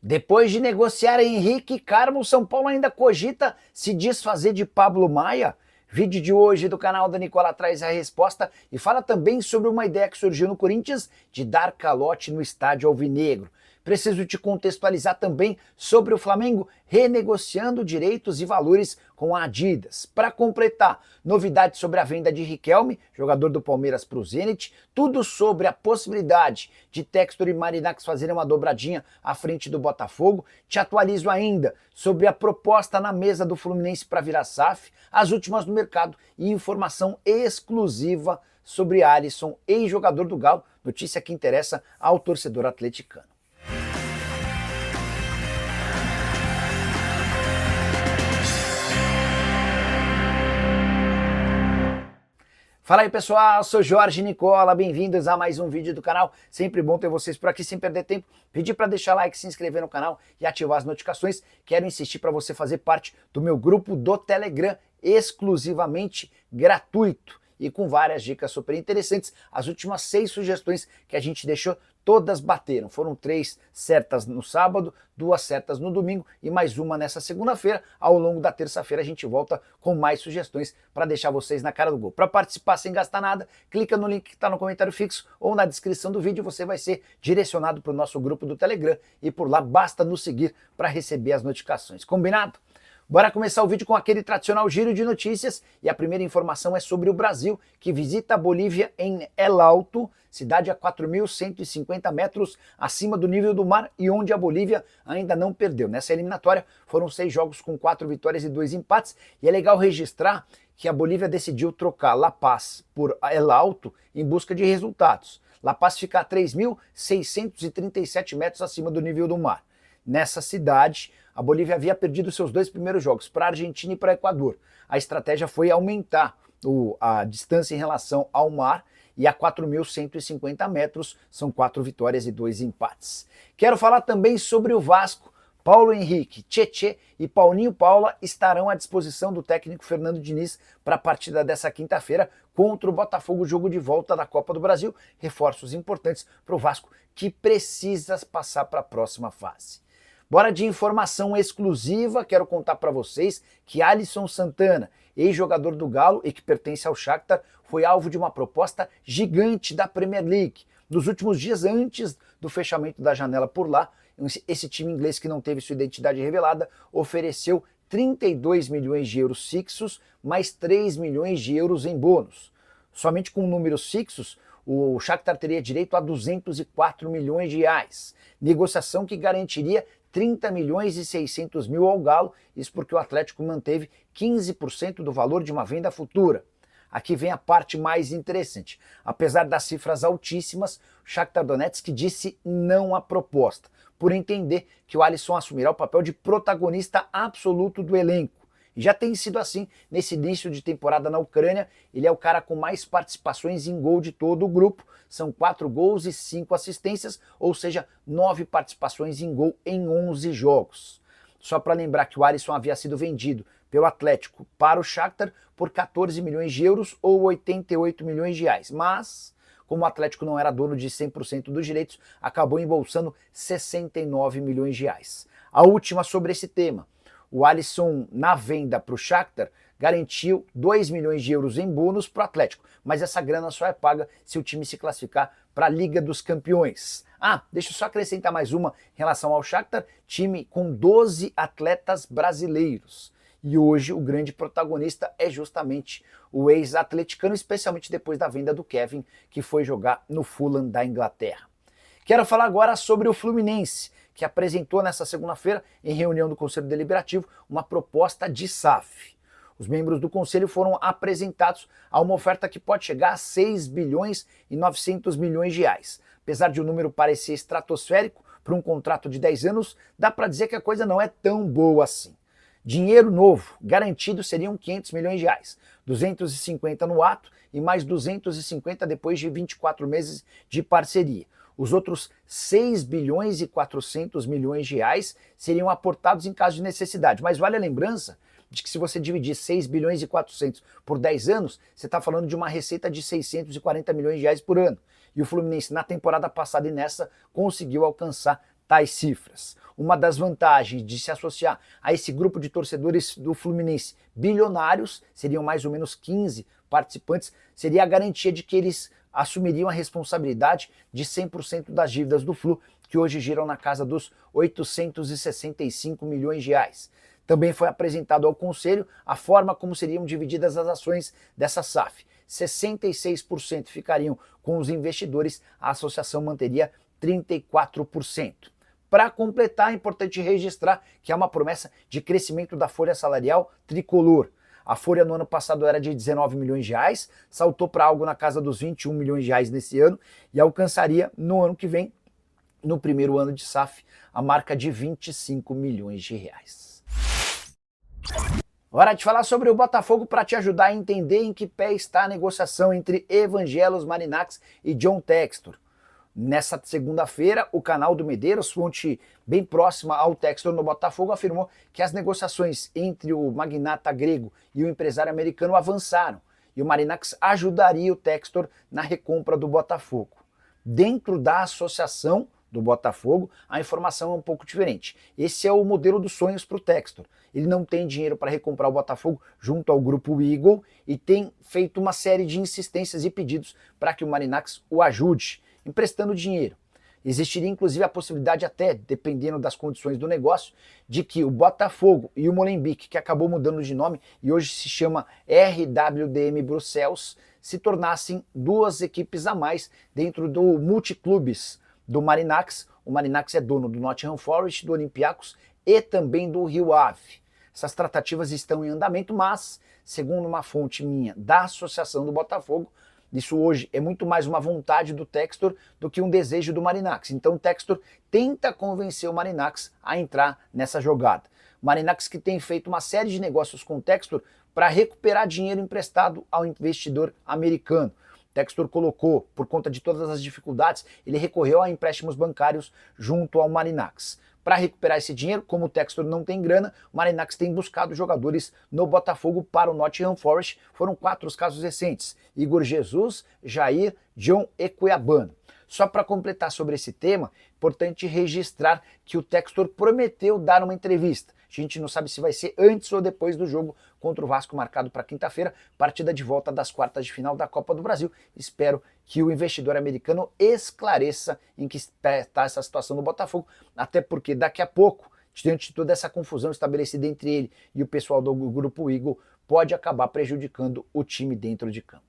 Depois de negociar Henrique e Carmo, o São Paulo ainda cogita se desfazer de Pablo Maia? Vídeo de hoje do canal da Nicola traz a resposta e fala também sobre uma ideia que surgiu no Corinthians de dar calote no estádio alvinegro. Preciso te contextualizar também sobre o Flamengo renegociando direitos e valores com a Adidas. Para completar, novidades sobre a venda de Riquelme, jogador do Palmeiras para o Zenit, tudo sobre a possibilidade de Textor e Marinacci fazerem uma dobradinha à frente do Botafogo. Te atualizo ainda sobre a proposta na mesa do Fluminense para virar SAF, as últimas no mercado e informação exclusiva sobre Alisson, ex-jogador do Galo, notícia que interessa ao torcedor atleticano. Fala aí pessoal, sou Jorge Nicola, bem-vindos a mais um vídeo do canal, sempre bom ter vocês por aqui sem perder tempo, pedir para deixar like, se inscrever no canal e ativar as notificações, quero insistir para você fazer parte do meu grupo do Telegram, exclusivamente gratuito e com várias dicas super interessantes. As últimas 6 sugestões que a gente deixou, todas bateram. Foram 3 certas no sábado, 2 certas no domingo e mais uma nessa segunda-feira. Ao longo da terça-feira a gente volta com mais sugestões para deixar vocês na cara do gol. Para participar sem gastar nada, clica no link que está no comentário fixo ou na descrição do vídeo. Você vai ser direcionado para o nosso grupo do Telegram e por lá basta nos seguir para receber as notificações. Combinado? Bora começar o vídeo com aquele tradicional giro de notícias e a primeira informação é sobre o Brasil, que visita a Bolívia em El Alto, cidade a 4.150 metros acima do nível do mar e onde a Bolívia ainda não perdeu. Nessa eliminatória foram 6 jogos com 4 vitórias e 2 empates e é legal registrar que a Bolívia decidiu trocar La Paz por El Alto em busca de resultados. La Paz fica a 3.637 metros acima do nível do mar. Nessa cidade, a Bolívia havia perdido seus 2 primeiros jogos, para a Argentina e para o Equador. A estratégia foi aumentar a distância em relação ao mar e a 4.150 metros, são 4 vitórias e 2 empates. Quero falar também sobre o Vasco. Paulo Henrique, Tchê e Paulinho Paula estarão à disposição do técnico Fernando Diniz para a partida dessa quinta-feira contra o Botafogo, jogo de volta da Copa do Brasil. Reforços importantes para o Vasco que precisa passar para a próxima fase. Bora de informação exclusiva, quero contar para vocês que Alisson Santana, ex-jogador do Galo e que pertence ao Shakhtar, foi alvo de uma proposta gigante da Premier League. Nos últimos dias antes do fechamento da janela por lá, esse time inglês que não teve sua identidade revelada ofereceu 32 milhões de euros fixos, mais 3 milhões de euros em bônus. Somente com números fixos, o Shakhtar teria direito a 204 milhões de reais. Negociação que garantiria 30 milhões e 600 mil ao Galo, isso porque o Atlético manteve 15% do valor de uma venda futura. Aqui vem a parte mais interessante. Apesar das cifras altíssimas, o Shakhtar Donetsk disse não à proposta, por entender que o Alisson assumirá o papel de protagonista absoluto do elenco. E já tem sido assim nesse início de temporada na Ucrânia. Ele é o cara com mais participações em gol de todo o grupo. São 4 gols e 5 assistências, ou seja, 9 participações em gol em 11 jogos. Só para lembrar que o Alisson havia sido vendido pelo Atlético para o Shakhtar por 14 milhões de euros ou 88 milhões de reais. Mas, como o Atlético não era dono de 100% dos direitos, acabou embolsando 69 milhões de reais. A última sobre esse tema. O Alisson, na venda para o Shakhtar, garantiu 2 milhões de euros em bônus para o Atlético, mas essa grana só é paga se o time se classificar para a Liga dos Campeões. Deixa eu só acrescentar mais uma em relação ao Shakhtar, time com 12 atletas brasileiros. E hoje o grande protagonista é justamente o ex-atleticano, especialmente depois da venda do Kevin, que foi jogar no Fulham da Inglaterra. Quero falar agora sobre o Fluminense, que apresentou nessa segunda-feira, em reunião do Conselho Deliberativo, uma proposta de SAF. Os membros do Conselho foram apresentados a uma oferta que pode chegar a 6 bilhões e 900 milhões de reais. Apesar de o número parecer estratosférico, para um contrato de 10 anos, dá para dizer que a coisa não é tão boa assim. Dinheiro novo, garantido, seriam 500 milhões de reais, 250 no ato e mais 250 depois de 24 meses de parceria. Os outros 6 bilhões e 400 milhões de reais seriam aportados em caso de necessidade. Mas vale a lembrança de que se você dividir 6 bilhões e 400 por 10 anos, você está falando de uma receita de 640 milhões de reais por ano. E o Fluminense, na temporada passada e nessa, conseguiu alcançar tais cifras. Uma das vantagens de se associar a esse grupo de torcedores do Fluminense bilionários, seriam mais ou menos 15 participantes, seria a garantia de que eles assumiriam a responsabilidade de 100% das dívidas do Flu, que hoje giram na casa dos 865 milhões de reais. Também foi apresentado ao Conselho a forma como seriam divididas as ações dessa SAF. 66% ficariam com os investidores, a associação manteria 34%. Para completar, é importante registrar que há uma promessa de crescimento da folha salarial tricolor. A folha no ano passado era de 19 milhões de reais, saltou para algo na casa dos 21 milhões de reais nesse ano e alcançaria no ano que vem, no primeiro ano de SAF, a marca de 25 milhões de reais. Hora de falar sobre o Botafogo para te ajudar a entender em que pé está a negociação entre Evangelos Marinax e John Textor. Nessa segunda-feira, o canal do Medeiros, fonte bem próxima ao Textor no Botafogo, afirmou que as negociações entre o magnata grego e o empresário americano avançaram e o Marinax ajudaria o Textor na recompra do Botafogo. Dentro da associação do Botafogo, a informação é um pouco diferente. Esse é o modelo dos sonhos para o Textor. Ele não tem dinheiro para recomprar o Botafogo junto ao grupo Eagle e tem feito uma série de insistências e pedidos para que o Marinax o ajude, emprestando dinheiro. Existiria inclusive a possibilidade até, dependendo das condições do negócio, de que o Botafogo e o Molenbeek, que acabou mudando de nome e hoje se chama RWDM Bruxelas, se tornassem duas equipes a mais dentro do multiclubes do Marinax. O Marinax é dono do Nottingham Forest, do Olympiacos e também do Rio Ave. Essas tratativas estão em andamento, mas, segundo uma fonte minha da Associação do Botafogo, isso hoje é muito mais uma vontade do Textor do que um desejo do Marinax. Então o Textor tenta convencer o Marinax a entrar nessa jogada. O Marinax que tem feito uma série de negócios com o Textor para recuperar dinheiro emprestado ao investidor americano. O Textor colocou, por conta de todas as dificuldades, ele recorreu a empréstimos bancários junto ao Marinax. Para recuperar esse dinheiro, como o Textor não tem grana, o Marinax tem buscado jogadores no Botafogo para o Nottingham Forest. Foram 4 os casos recentes: Igor Jesus, Jair, John e Cuiabano. Só para completar sobre esse tema, importante registrar que o Textor prometeu dar uma entrevista. A gente não sabe se vai ser antes ou depois do jogo contra o Vasco, marcado para quinta-feira, partida de volta das quartas de final da Copa do Brasil. Espero que o investidor americano esclareça em que está essa situação do Botafogo, até porque daqui a pouco, diante de toda essa confusão estabelecida entre ele e o pessoal do grupo Eagle, pode acabar prejudicando o time dentro de campo.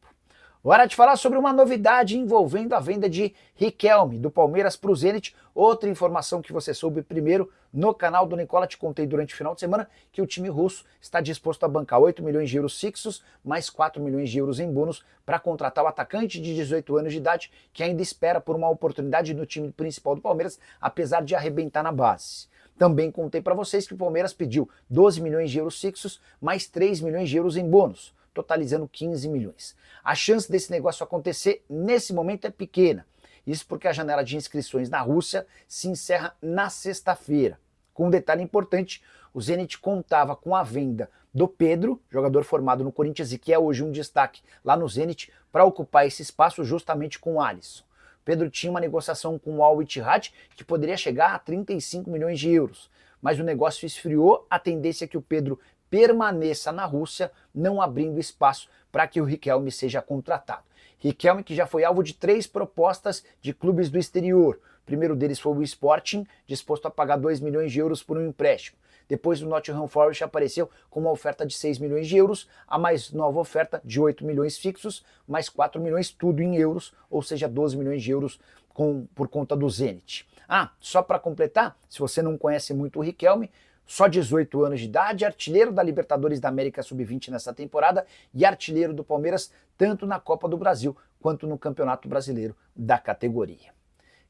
Hora de falar sobre uma novidade envolvendo a venda de Riquelme, do Palmeiras para o Zenit. Outra informação que você soube primeiro no canal do Nicola, te contei durante o final de semana que o time russo está disposto a bancar 8 milhões de euros fixos, mais 4 milhões de euros em bônus para contratar o atacante de 18 anos de idade, que ainda espera por uma oportunidade no time principal do Palmeiras, apesar de arrebentar na base. Também contei para vocês que o Palmeiras pediu 12 milhões de euros fixos, mais 3 milhões de euros em bônus, totalizando 15 milhões. A chance desse negócio acontecer nesse momento é pequena. Isso porque a janela de inscrições na Rússia se encerra na sexta-feira. Com um detalhe importante, o Zenit contava com a venda do Pedro, jogador formado no Corinthians e que é hoje um destaque lá no Zenit, para ocupar esse espaço justamente com o Alisson. Pedro tinha uma negociação com o Al Ittihad que poderia chegar a 35 milhões de euros, mas o negócio esfriou. A tendência é que o Pedro permaneça na Rússia, não abrindo espaço para que o Riquelme seja contratado. Riquelme que já foi alvo de 3 propostas de clubes do exterior. O primeiro deles foi o Sporting, disposto a pagar 2 milhões de euros por um empréstimo. Depois o Nottingham Forest apareceu com uma oferta de 6 milhões de euros, a mais nova oferta de 8 milhões fixos, mais 4 milhões, tudo em euros, ou seja, 12 milhões de euros por conta do Zenit. Só para completar, se você não conhece muito o Riquelme, só 18 anos de idade, artilheiro da Libertadores da América Sub-20 nessa temporada e artilheiro do Palmeiras tanto na Copa do Brasil quanto no Campeonato Brasileiro da categoria.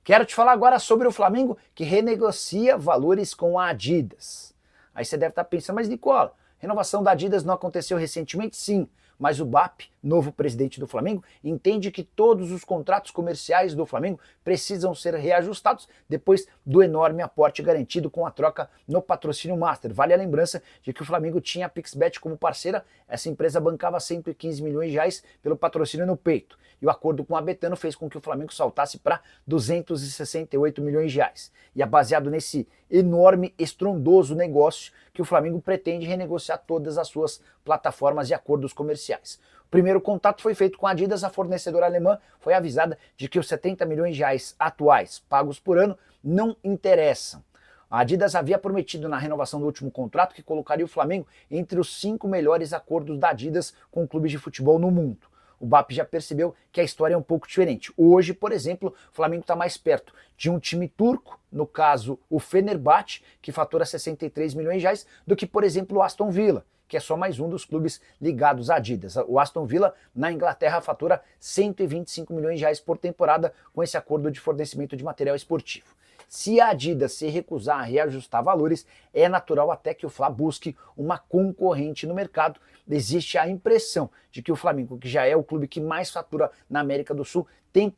Quero te falar agora sobre o Flamengo, que renegocia valores com a Adidas. Aí você deve estar pensando, mas Nicola, renovação da Adidas não aconteceu recentemente? Sim, mas o BAP novo presidente do Flamengo, entende que todos os contratos comerciais do Flamengo precisam ser reajustados depois do enorme aporte garantido com a troca no patrocínio Master. Vale a lembrança de que o Flamengo tinha a Pixbet como parceira, essa empresa bancava 115 milhões de reais pelo patrocínio no peito. E o acordo com a Betano fez com que o Flamengo saltasse para 268 milhões de reais. E é baseado nesse enorme, estrondoso negócio que o Flamengo pretende renegociar todas as suas plataformas e acordos comerciais. O primeiro contato foi feito com a Adidas, a fornecedora alemã foi avisada de que os 70 milhões de reais atuais pagos por ano não interessam. A Adidas havia prometido na renovação do último contrato que colocaria o Flamengo entre os 5 melhores acordos da Adidas com clubes de futebol no mundo. O BAP já percebeu que a história é um pouco diferente. Hoje, por exemplo, o Flamengo está mais perto de um time turco, no caso o Fenerbahçe, que fatura 63 milhões de reais, do que, por exemplo, o Aston Villa, que é só mais um dos clubes ligados à Adidas. O Aston Villa, na Inglaterra, fatura 125 milhões de reais por temporada com esse acordo de fornecimento de material esportivo. Se a Adidas se recusar a reajustar valores, é natural até que o Fla busque uma concorrente no mercado. Existe a impressão de que o Flamengo, que já é o clube que mais fatura na América do Sul, tem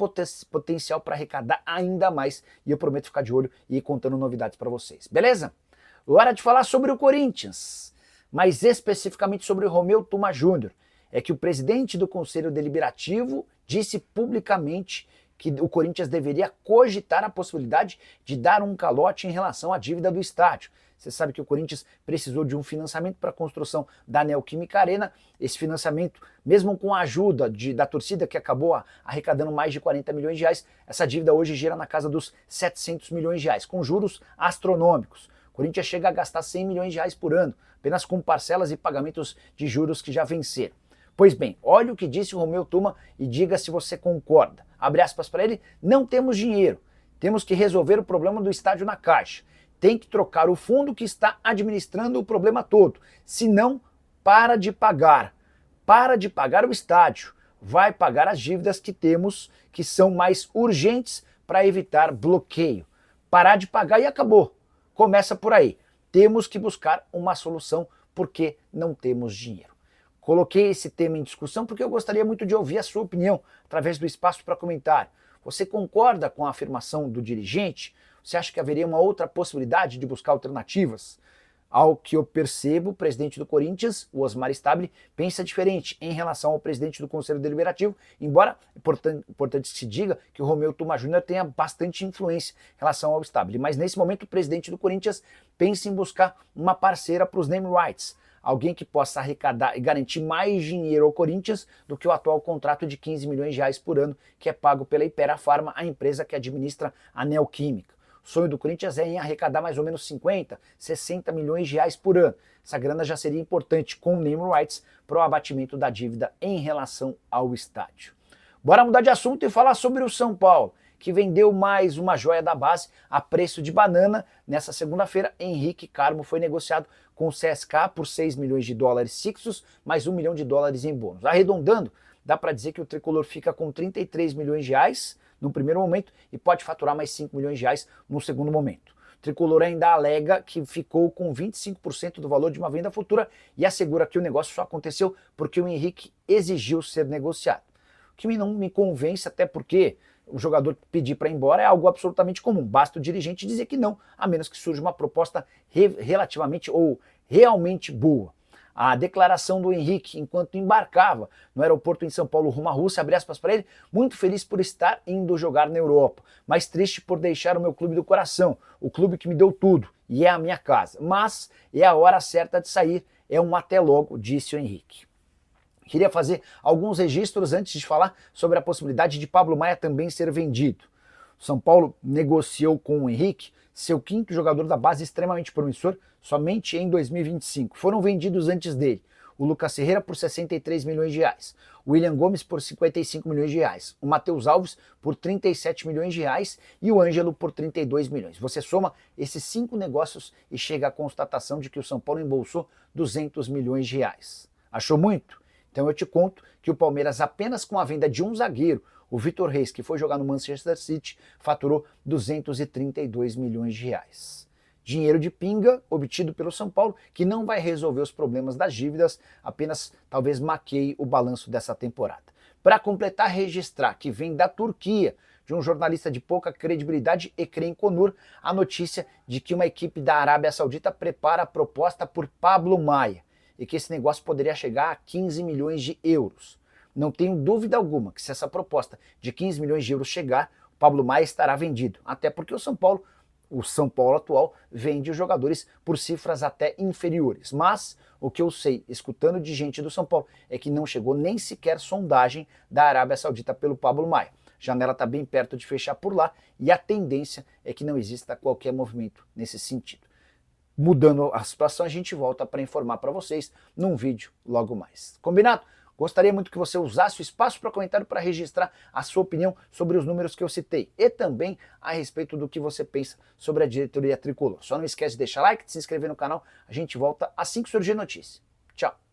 potencial para arrecadar ainda mais, e eu prometo ficar de olho e ir contando novidades para vocês. Beleza? Hora de falar sobre o Corinthians, mais especificamente sobre o Romeu Tuma Júnior. É que o presidente do Conselho Deliberativo disse publicamente que o Corinthians deveria cogitar a possibilidade de dar um calote em relação à dívida do estádio. Você sabe que o Corinthians precisou de um financiamento para a construção da Neoquímica Arena. Esse financiamento, mesmo com a ajuda da torcida, que acabou arrecadando mais de 40 milhões de reais, essa dívida hoje gira na casa dos 700 milhões de reais, com juros astronômicos. O Corinthians chega a gastar 100 milhões de reais por ano, apenas com parcelas e pagamentos de juros que já venceram. Pois bem, olha o que disse o Romeu Tuma e diga se você concorda. Abre aspas para ele: não temos dinheiro, temos que resolver o problema do estádio na Caixa. Tem que trocar o fundo que está administrando o problema todo. Senão, para de pagar o estádio. Vai pagar as dívidas que temos, que são mais urgentes para evitar bloqueio. Parar de pagar e acabou. Começa por aí. Temos que buscar uma solução porque não temos dinheiro. Coloquei esse tema em discussão porque eu gostaria muito de ouvir a sua opinião através do espaço para comentário. Você concorda com a afirmação do dirigente? Você acha que haveria uma outra possibilidade de buscar alternativas? Ao que eu percebo, o presidente do Corinthians, o Osmar Stabile, pensa diferente em relação ao presidente do Conselho Deliberativo, embora é importante que se diga que o Romeu Tuma Júnior tenha bastante influência em relação ao Stabile. Mas nesse momento o presidente do Corinthians pensa em buscar uma parceira para os name rights, alguém que possa arrecadar e garantir mais dinheiro ao Corinthians do que o atual contrato de 15 milhões de reais por ano que é pago pela Hypera Pharma, a empresa que administra a Neoquímica. O sonho do Corinthians é em arrecadar mais ou menos 50, 60 milhões de reais por ano. Essa grana já seria importante com o name rights para o abatimento da dívida em relação ao estádio. Bora mudar de assunto e falar sobre o São Paulo, que vendeu mais uma joia da base a preço de banana. Nessa segunda-feira, Henrique Carmo foi negociado com o CSKA por 6 milhões de dólares fixos, mais 1 milhão de dólares em bônus. Arredondando, dá para dizer que o tricolor fica com 33 milhões de reais no primeiro momento e pode faturar mais 5 milhões de reais no segundo momento. O tricolor ainda alega que ficou com 25% do valor de uma venda futura e assegura que o negócio só aconteceu porque o Henrique exigiu ser negociado. O que não me convence, até porque o jogador pedir para ir embora é algo absolutamente comum. Basta o dirigente dizer que não, a menos que surja uma proposta relativamente ou realmente boa. A declaração do Henrique enquanto embarcava no aeroporto em São Paulo rumo à Rússia, abre aspas para ele: muito feliz por estar indo jogar na Europa, mas triste por deixar o meu clube do coração, o clube que me deu tudo e é a minha casa. Mas é a hora certa de sair, é um até logo, disse o Henrique. Queria fazer alguns registros antes de falar sobre a possibilidade de Pablo Maia também ser vendido. O São Paulo negociou com o Henrique, seu quinto jogador da base extremamente promissor, somente em 2025. Foram vendidos antes dele o Lucas Ferreira por 63 milhões de reais, o William Gomes por 55 milhões de reais, o Matheus Alves por 37 milhões de reais e o Ângelo por 32 milhões. Você soma esses 5 negócios e chega à constatação de que o São Paulo embolsou 200 milhões de reais. Achou muito? Então eu te conto que o Palmeiras, apenas com a venda de um zagueiro, o Vitor Reis, que foi jogar no Manchester City, faturou 232 milhões de reais. dinheiro de pinga obtido pelo São Paulo, que não vai resolver os problemas das dívidas, apenas talvez maqueie o balanço dessa temporada. Para completar, registrar que vem da Turquia, de um jornalista de pouca credibilidade, Ekrem Konur, a notícia de que uma equipe da Arábia Saudita prepara a proposta por Pablo Maia e que esse negócio poderia chegar a 15 milhões de euros. Não tenho dúvida alguma que se essa proposta de 15 milhões de euros chegar, o Pablo Maia estará vendido, até porque o São Paulo atual, vende os jogadores por cifras até inferiores. Mas o que eu sei, escutando de gente do São Paulo, é que não chegou nem sequer sondagem da Arábia Saudita pelo Pablo Maia. A janela está bem perto de fechar por lá e a tendência é que não exista qualquer movimento nesse sentido. Mudando a situação, a gente volta para informar para vocês num vídeo logo mais. Combinado? Gostaria muito que você usasse o espaço para comentário para registrar a sua opinião sobre os números que eu citei e também a respeito do que você pensa sobre a diretoria tricolor. Só não esquece de deixar like, de se inscrever no canal. A gente volta assim que surgir notícia. Tchau!